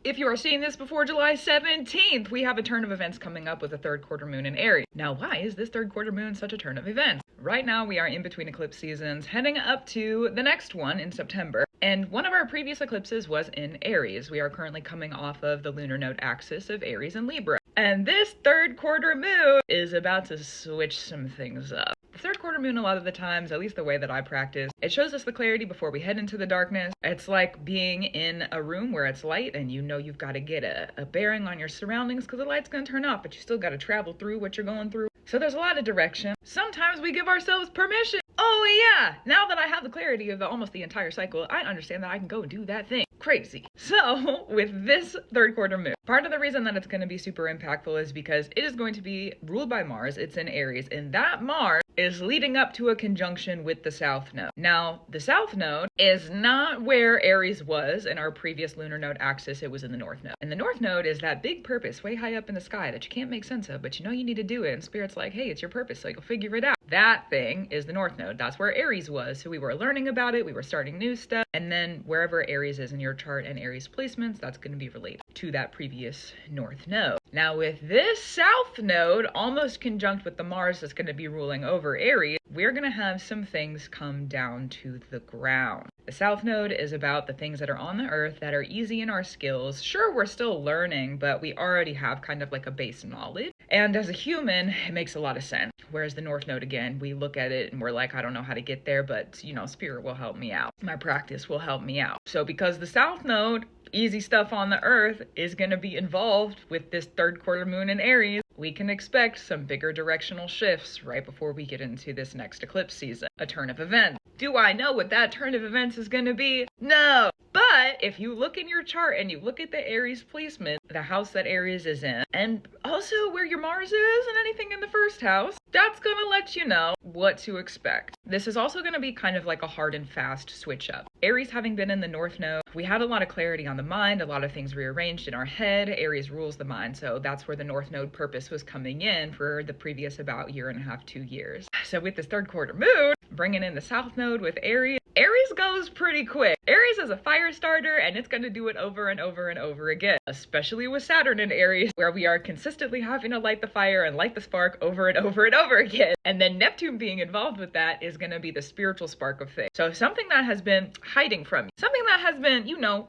If you are seeing this before July 17th, we have a turn of events coming up with a third quarter moon in Aries. Now, why is this third quarter moon such a turn of events? Right now, we are in between eclipse seasons, heading up to the next one in September. And one of our previous eclipses was in Aries. We are currently coming off of the lunar node axis of Aries and Libra. And this third quarter moon is about to switch some things up. The third quarter moon, a lot of the times, at least the way that I practice, it shows us the clarity before we head into the darkness. It's like being in a room where it's light and you know you've got to get a bearing on your surroundings because the light's going to turn off, but you still got to travel through what you're going through. So there's a lot of direction. Sometimes we give ourselves permission. Oh yeah, now that I have the clarity of almost the entire cycle, I understand that I can go do that thing. Crazy. So with this third quarter moon, part of the reason that it's going to be super impactful is because it is going to be ruled by Mars. It's in Aries, and that Mars is leading up to a conjunction with the South Node. Now, the South Node is not where Aries was in our previous lunar node axis. It was in the North Node. And the North Node is that big purpose way high up in the sky that you can't make sense of, but you know you need to do it. And Spirit's like, hey, it's your purpose, so you'll figure it out. That thing is the North Node. That's where Aries was. So we were learning about it. We were starting new stuff. And then wherever Aries is in your chart and Aries placements, that's going to be related to that previous North Node. Now with this South Node almost conjunct with the Mars that's going to be ruling over Aries, we're going to have some things come down to the ground. The South Node is about the things that are on the earth that are easy in our skills. Sure, we're still learning, but we already have kind of like a base knowledge. And as a human, it makes a lot of sense. Whereas the North Node, again, we look at it and we're like, I don't know how to get there, but you know, Spirit will help me out. My practice will help me out. So because the South Node, easy stuff on the earth, is going to be involved with this third quarter moon in Aries, we can expect some bigger directional shifts right before we get into this next eclipse season, a turn of events. Do I know what that turn of events is going to be? No. But if you look in your chart and you look at the Aries placement, the house that Aries is in, and also where your Mars is and anything in the first house, that's going to let you know what to expect. This is also going to be kind of like a hard and fast switch up. Aries having been in the North Node, we had a lot of clarity on the mind, a lot of things rearranged in our head. Aries rules the mind, so that's where the North Node purpose was coming in for the previous about year and a half, 2 years. So with this third quarter moon, bringing in the South Node with Aries, Aries goes pretty quick. Aries is a fire starter and it's going to do it over and over and over again, especially with Saturn in Aries, where we are consistently having to light the fire and light the spark over and over and over again. And then Neptune being involved with that is going to be the spiritual spark of things. So something that has been hiding from you, something that has been, you know,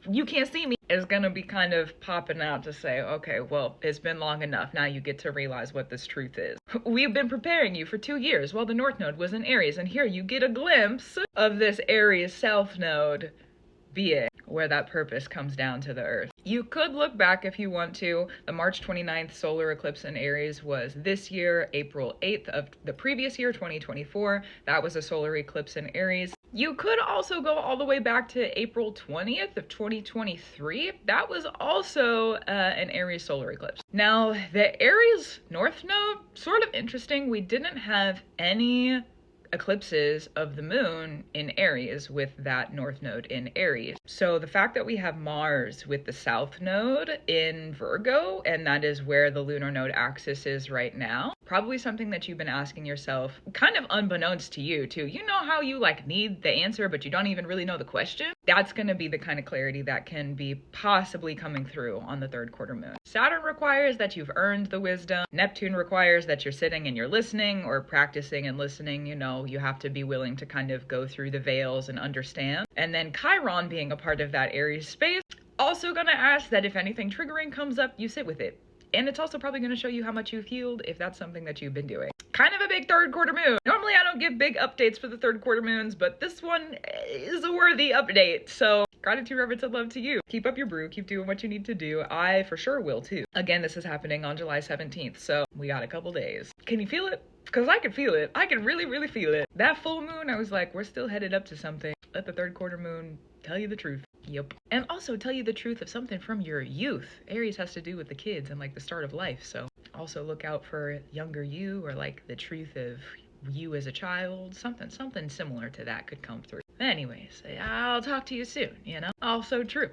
you can't see me, is going to be kind of popping out to say, okay, well, it's been long enough. Now you get to realize what this truth is. We've been preparing you for 2 years while the North Node was in Aries, and here you get a glimpse of this Aries South Node being where that purpose comes down to the earth. You could look back if you want to. The March 29th solar eclipse in Aries was this year, April 8th of the previous year, 2024. That was a solar eclipse in Aries. You could also go all the way back to April 20th of 2023. That was also an Aries solar eclipse. Now, the Aries North Node, sort of interesting. We didn't have any eclipses of the moon in Aries with that North Node in Aries. So the fact that we have Mars with the South Node in Virgo, and that is where the lunar node axis is right now, probably something that you've been asking yourself, kind of unbeknownst to you too. You know how you like need the answer, but you don't even really know the question? That's going to be the kind of clarity that can be possibly coming through on the third quarter moon. Saturn requires that you've earned the wisdom. Neptune requires that you're sitting and you're listening or practicing and listening. You know, you have to be willing to kind of go through the veils and understand. And then Chiron being a part of that Aries space, also going to ask that if anything triggering comes up, you sit with it. And it's also probably going to show you how much you've healed if that's something that you've been doing. Kind of a big third quarter moon. Normally I don't give big updates for the third quarter moons, but this one is a worthy update. So gratitude, reverence, and love to you. Keep up your brew. Keep doing what you need to do. I for sure will too. Again, this is happening on July 17th. So we got a couple days. Can you feel it? Because I can feel it. I can really, really feel it. That full moon, I was like, we're still headed up to something. Let the third quarter moon tell you the truth. Yep. And also tell you the truth of something from your youth. Aries has to do with the kids and like the start of life. So also look out for younger you, or like the truth of you as a child. Something similar to that could come through. Anyways, I'll talk to you soon, you know? Also true.